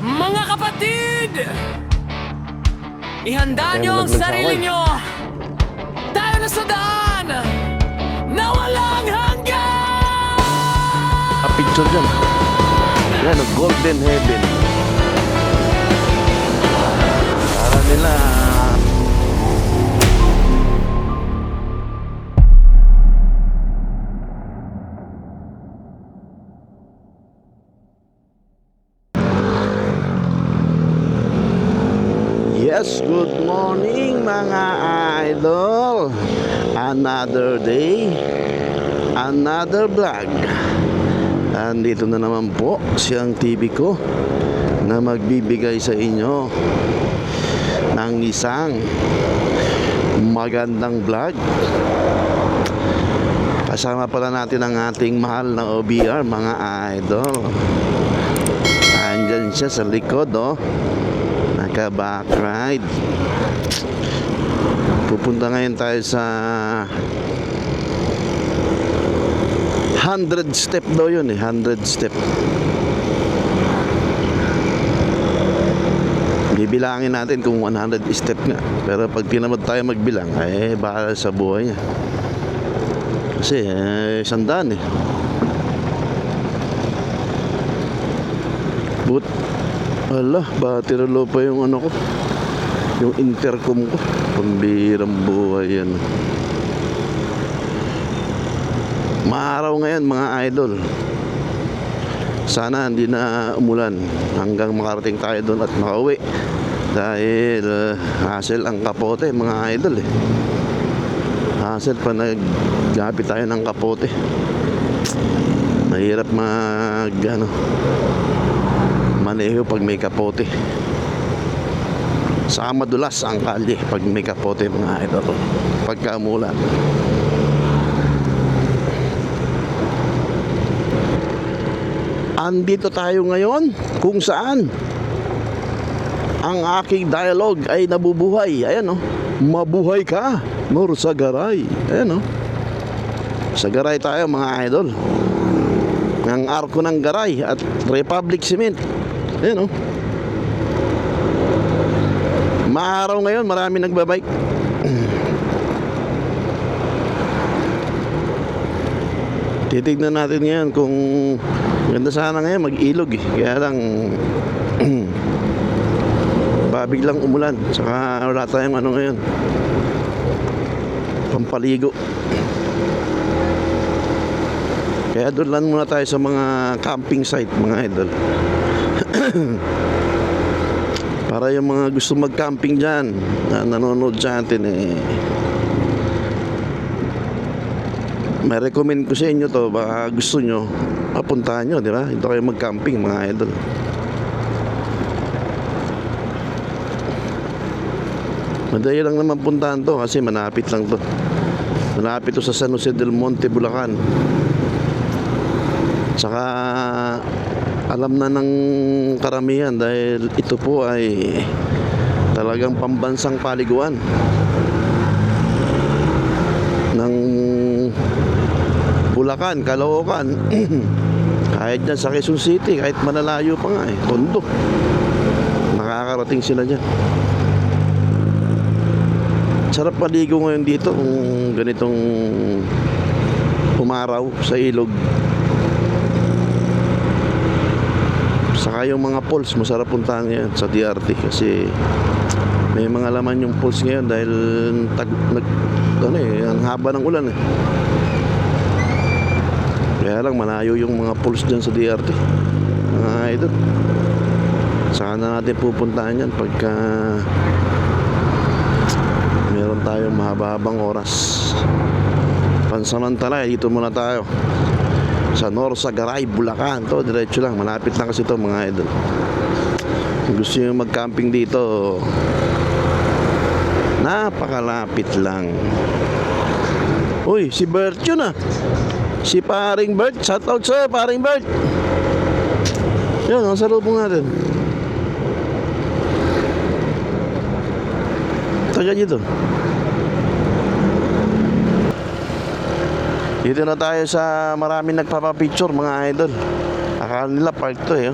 Mga kapatid! Ihanda niyo ang sarili niyo! Tayo na sa daan na walang hanggan! A picture dyan. Yan, golden heaven. Para nila yes, good morning mga idol. Another day, another vlog. Andito na naman po siyang TV ko na magbibigay sa inyo ng isang magandang vlog. Kasama pala natin ang ating mahal na OBR mga idol. Andyan siya sa likod, oh. Naka-back ride. Pupunta ngayon tayo sa 100 step daw yun, 100 step. Bibilangin natin kung 100 step nga. Pero pag tinamad tayo magbilang, baka sa buhay niya. Kasi sandaan eh. Ala, battery low pa yung ano ko, yung intercom ko. Pambirang buhay yan. Maaraw ngayon mga idol. Sana hindi na umulan hanggang makarating tayo doon at makauwi. Dahil hassle ang kapote mga idol eh. Hassle pa naggamit tayo ng kapote. Mahirap maneho pag may kapote. Saka madulas ang kalye pag may kapote mga idol, pagka umulan. Andito tayo ngayon kung saan ang aking dialogue ay nabubuhay. Ayan, oh. Mabuhay ka, Norsagaray. Ayan, oh. Sa Garay tayo mga idol. Ang Arko ng Garay at Republic Cement. Ayan, oh. Maaraw ngayon, marami nagbabike. Titignan natin ngayon kung ganda sana ngayon mag-ilog eh. Kaya lang babiglang umulan. Saka wala tayong ano ngayon, pampaligo. Kaya doon lang muna tayo sa mga camping site mga idol. Para yung mga gusto mag-camping dyan na nanonood sa atin may recommend ko sa inyo to. Baka gusto nyo, papuntahan nyo, di ba? Ito kayo mag-camping mga idol. Madali lang naman puntahan to kasi malapit lang to. Malapit to sa San Jose del Monte, Bulacan. Saka alam na ng karamihan dahil ito po ay talagang pambansang paliguan ng Bulacan, Caloocan. Kahit dyan sa Quezon City, kahit malalayo pa nga Tondo, nakakarating sila dyan. Sarap maligo ngayon dito kung ganitong umaraw sa ilog. Saka yung mga falls, masarap puntahan ngayon sa DRT kasi may mga laman yung falls ngayon dahil ang haba ng ulan eh. Kaya lang malayo yung mga falls dyan sa DRT mga idol. Saka na natin pupuntahan yan pagka meron tayong mahaba-habang oras. Pansamantala dito muna tayo sa Norsagaray, Bulacan. To diretso lang, malapit lang kasi to mga idol. Kung gusto nyo mag-camping dito, napakalapit lang. Uy, si Bert yun ah. Si paring Bert. Shoutout sa'yo paring Bert. Yun, ang salubong natin. Taga dito. Dito na tayo sa maraming nagpapapicture mga idol. Akala nila park to eh.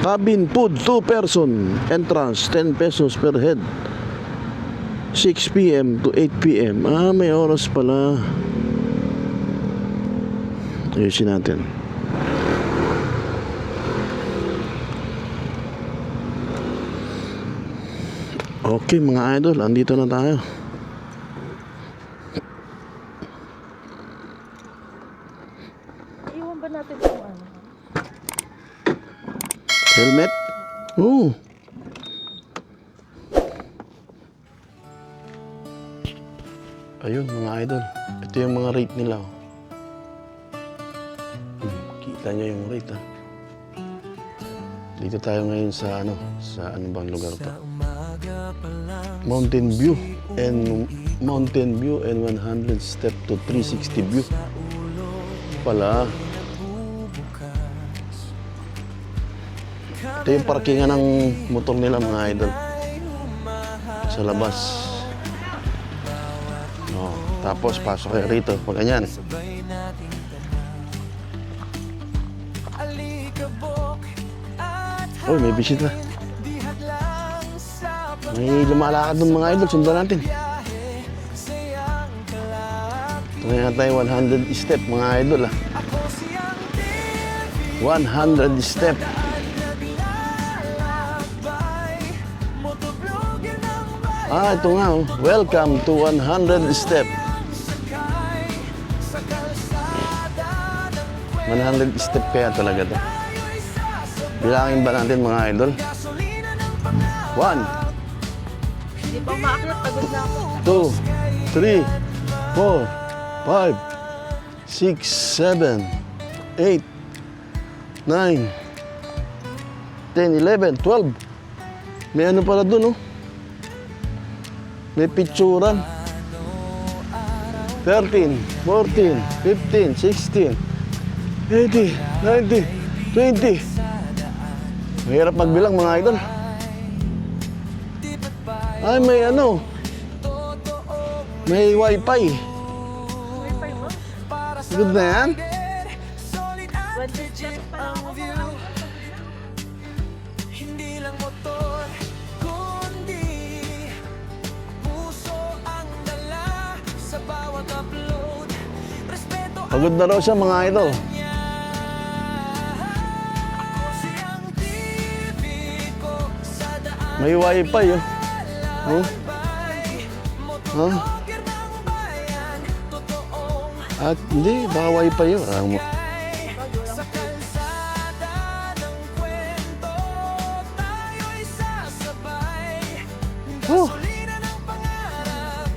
Cabin food, 2 person. Entrance, 10 pesos per head. 6 p.m. to 8 p.m. Ah, may oras pala. Ayusin natin. Okay mga idol, andito na tayo. Iwan ba natin yung ano? Helmet? Oo. Ayun mga idol. Ito yung mga rate nila. Oh. Kita nyo yung rate ah. Dito tayo ngayon sa ano bang lugar to? Mountain View and 100 step to 360 view. Pala. Ito yung parkingan ng motor nila mga idol. Sa labas. Oh, tapos pasok kayo rito. Pag ganyan. Oh, may bisita. May lumalakad ng mga idol. Sundan natin. Ito na tayo 100 step mga idol ah. 100 step. Ah, ito nga oh. Welcome to 100 step. 100 step kaya talaga to. Bilangin ba natin mga idol? 1, Hindi pa umaakit, pagod na ako. 2, 3, 4, 5, 6, 7, 8, 9, 10, 11, 12. May ano pala dun, oh. May picturan. 13, 14, 15, 16, 18, 19, 20. Mahirap magbilang mga idol. Ay, may ano. May wifi. Wi-Fi mo? Good na yan? 20 steps pa lang ako. Hindi lang motor, kundi puso ang dala sa bawat upload. Respeto Pagod na raw siya mga idol. ako siyang TV ko sa daan. May wifi oh. Oh. Huh? Motovlogger ng bayan, totoong At hindi, baka wifi yun. sa kalsada ng kwento, tayo'y sasabay. Oh. Gasolina ng pangarap,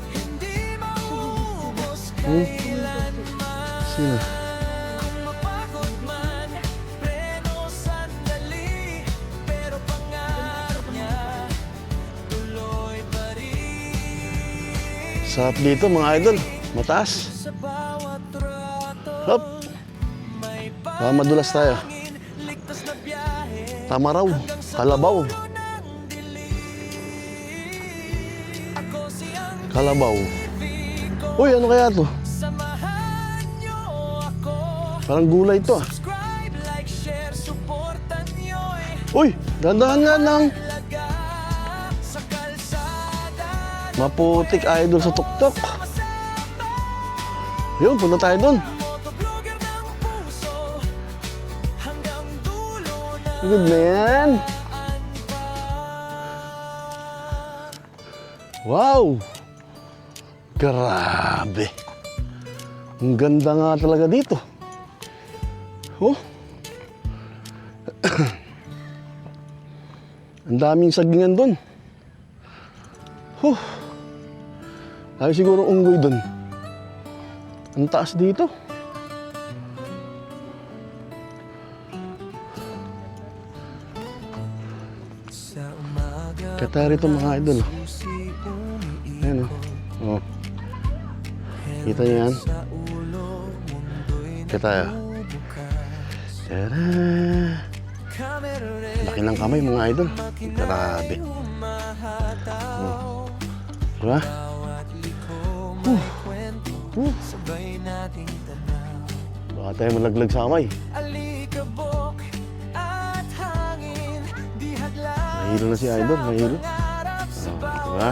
hindi maubos kailanman. Sino? Kung mapagod man, preno sandali, pero pangarap niya, tuloy pa rin. Sarap dito mga idol. Mataas. Sa bawat rato, Hop. may Baka madulas tayo. pangin, ligtas na biyahe. Tama raw. Kalabaw. Ako siyang Kalabaw. Uy, ano kaya to? samahan niyo ako. Parang gulay to ah. Subscribe, like, share, supportan niyo Uy, dandahan nga lang. laga sa kalsada. Maputik idol sa tuktok. Yun, punta tayo dun. Motovlogger ng puso hanggang dulo na Good na yan. Wow! Grabe! Ang ganda nga talaga dito. Oh! Ang daming sagingan doon. Oh! Tayo siguro unggoy doon. Ang taas dito. sa umaga. Kaya tayo rito mga idol. Ayan oh. Oh. Kita niyo yan? Kaya tayo. Tada! Laki ng kamay mga idol. Grabe. Oh. Diba? Sabay nating tanaw. Baka tayo malaglag sa kamay. Alikabok at Mahilo na si Idol, mahilo. Diba?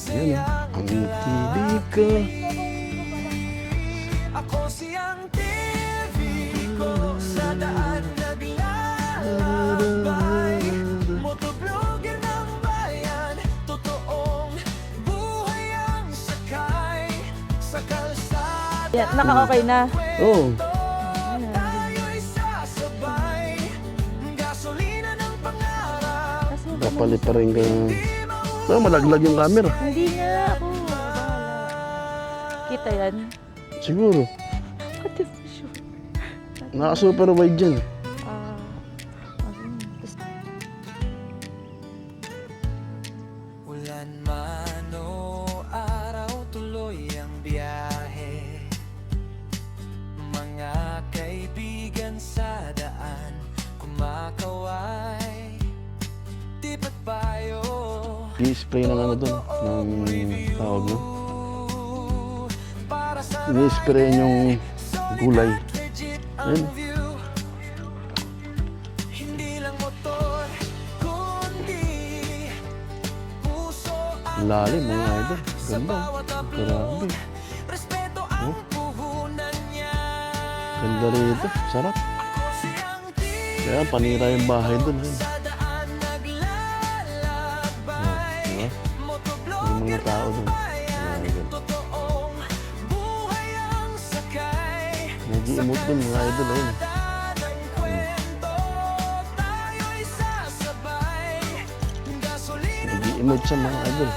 Ayan, ang tibig ko. Ako siyang TV ko sa daan naglalakbay. Motovlogger ng bayan, totoong buhay ang sakay sa kalsada. Yan, naka-okay na. Oo. Tayo'y sasabay, gasolina ng pangarap. Kasi Kapalit pa rin ka. Oh, malaglag yung camera. hindi nga ako. Bahala. Kita yan. Siguro. Ate for sure. Naka-super wide dyan. Tas Ulan man o araw, tuloy ang biyahe. Mga kaibigan sa daan, kumakaway. Tipat payo, I-spray ng ano dun. Ng tawag mo. para sa I-spray yung gulay. legit ang Ayun. view. Hindi lang motor, kundi puso ang Lalim mga idol. sa Ganda. bawat Grabe. upload. Respeto ang puhunan niya. Ganda rito. Sarap. Ako siyang TV Kaya panira yung bahay dun. Ayun. sa daan naglalakbay. Diba? Yung Motovlogger mga tao dun. ng bayan, Ayun. totoong buhay ang sakay. Nag-i-emote dun mga idol. Ayun. Ng kwento, tayo'y sasabay. Gasolina ng Nag-i-emote siya mga idol.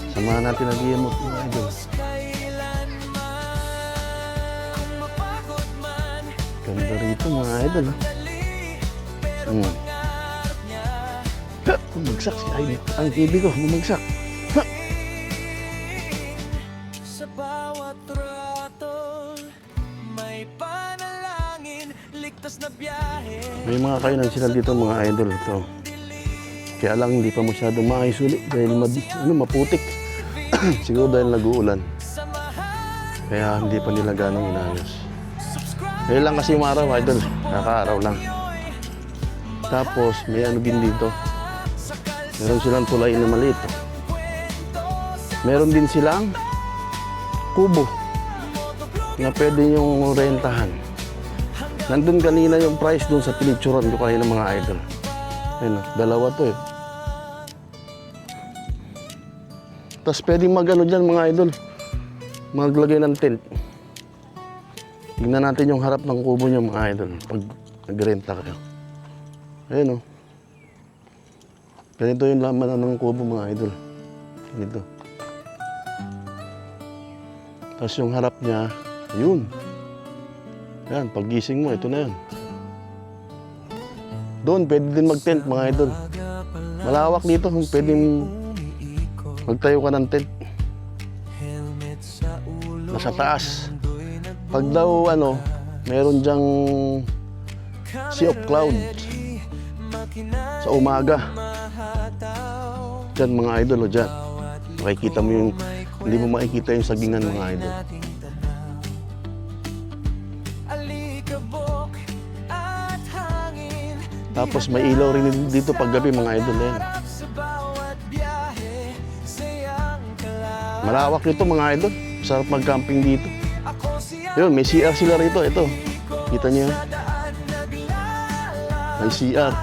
Samahan natin nag-i-emote mga idol. kailanman, mapagod man, Ganda rito mga idol. Ha? dali, pero Hmm. pangarap niya. Ha! Bumagsak si idol. Ang TV ko, bumagsak. Ha! Sa bawat ratol, may panalangin, ligtas na biyahe. May mga kainan sila dito mga idol. Ito. Kaya lang hindi pa masyadong maayos ulit dahil maputik. Siguro dahil nag-uulan. Samahan, Kaya hindi pa nila ganong inayos. subscribe, Ngayon lang kasi yung araw idol. Kaka-araw lang. Tapos may ano din dito. Meron silang tulay na maliit. Meron din silang kubo na pwede yung rentahan. Nandun kanina yung price dun sa pinicturan ko kanina mga idol. Ayun, dalawa to eh. Tapos pwede mag-ano dyan mga idol. Maglagay ng tent. Tingnan natin yung harap ng kubo niyo mga idol pag nagrenta kayo. Ayun oh. Ganito yung laman ng kubo mga idol. Ganito. Tapos yung harap niya, yun. Yan, paggising mo, ito na yan. Doon, pwede din mag-tent mga idol. Malawak dito, pwedeng magtayo ka ng tent. helmet sa ulo. Nasa taas. Pag daw ano, meron dyang sea of clouds sa umaga. Diyan mga idol o dyan. Makikita mo yung, hindi mo makikita yung sagingan mga idol. Alikabok at hangin, Tapos may ilaw rin dito paggabi mga idol. Yan. sa bawat biyahe, sayang kalaw. Malawak nito mga idol. Sarap mag-camping dito. Ako siya Yun, may CR sila rito. Ito. Kita niyo yan? daan naglalakbay. May CR.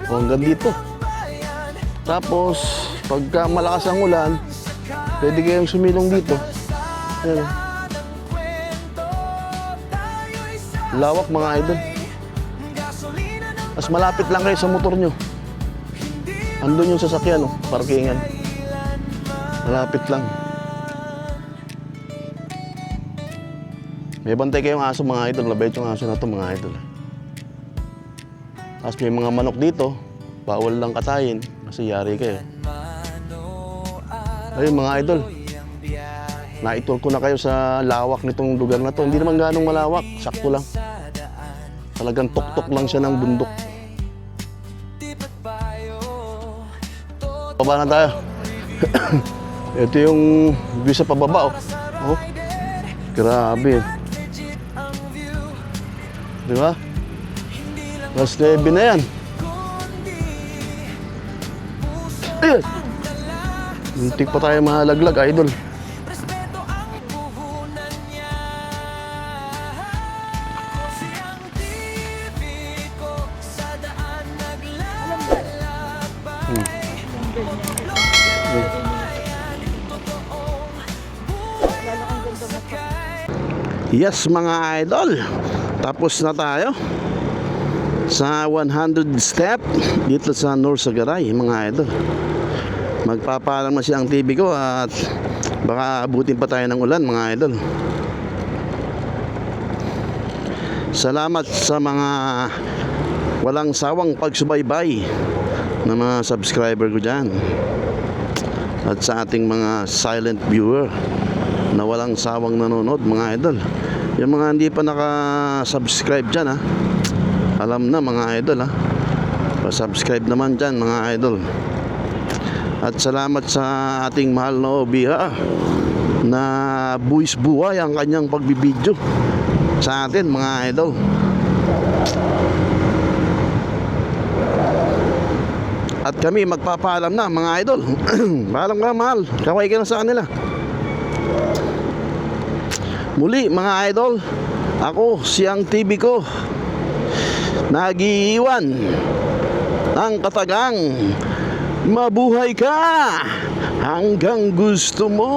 O, hanggang dito. Tapos, pagka malakas ang ulan, pwede kayong sumilong dito. Yan. Lawak mga idol. Mas malapit lang kayo sa motor nyo. Andun yung sasakyan, oh, parkingan. Malapit lang. May bantay kayong aso mga idol. Labait yung aso na to mga idol. Tapos may mga manok dito. Bawal lang katayin kasi yari kayo. Ayun mga idol. Naitur ko na kayo sa lawak nitong lugar na to. Hindi naman ganong malawak. Sakto lang. Talagang tuktok lang siya ng bundok. Baba na tayo. Ito yung view sa pababa. Oh. Grabe. Di ba? Mas 9 na yan. Shit! Muntik pa tayo mahalaglag, idol. Respeto ang puhunan niya. Siyang TV ko sa daan naglalakbay. Yes mga idol, tapos na tayo sa 100 step dito sa Norsagaray mga idol. Magpapaalam na siya ang TV ko at baka abutin pa tayo ng ulan mga idol. Salamat sa mga walang sawang pagsubaybay ng mga subscriber ko dyan at sa ating mga silent viewer na walang sawang nanonood mga idol. Yung mga hindi pa naka-subscribe dyan ha, alam na mga idol ha, pa-subscribe naman dyan mga idol. At salamat sa ating mahal na obiha na buwis buhay ang kanyang pagbibidyo sa atin mga idol. At kami magpapaalam na mga idol. Paalam ka mahal, kaway ka na sa kanila. Muli mga idol, ako siyang TV ko, nag-iiwan ng katagang mabuhay ka hanggang gusto mo.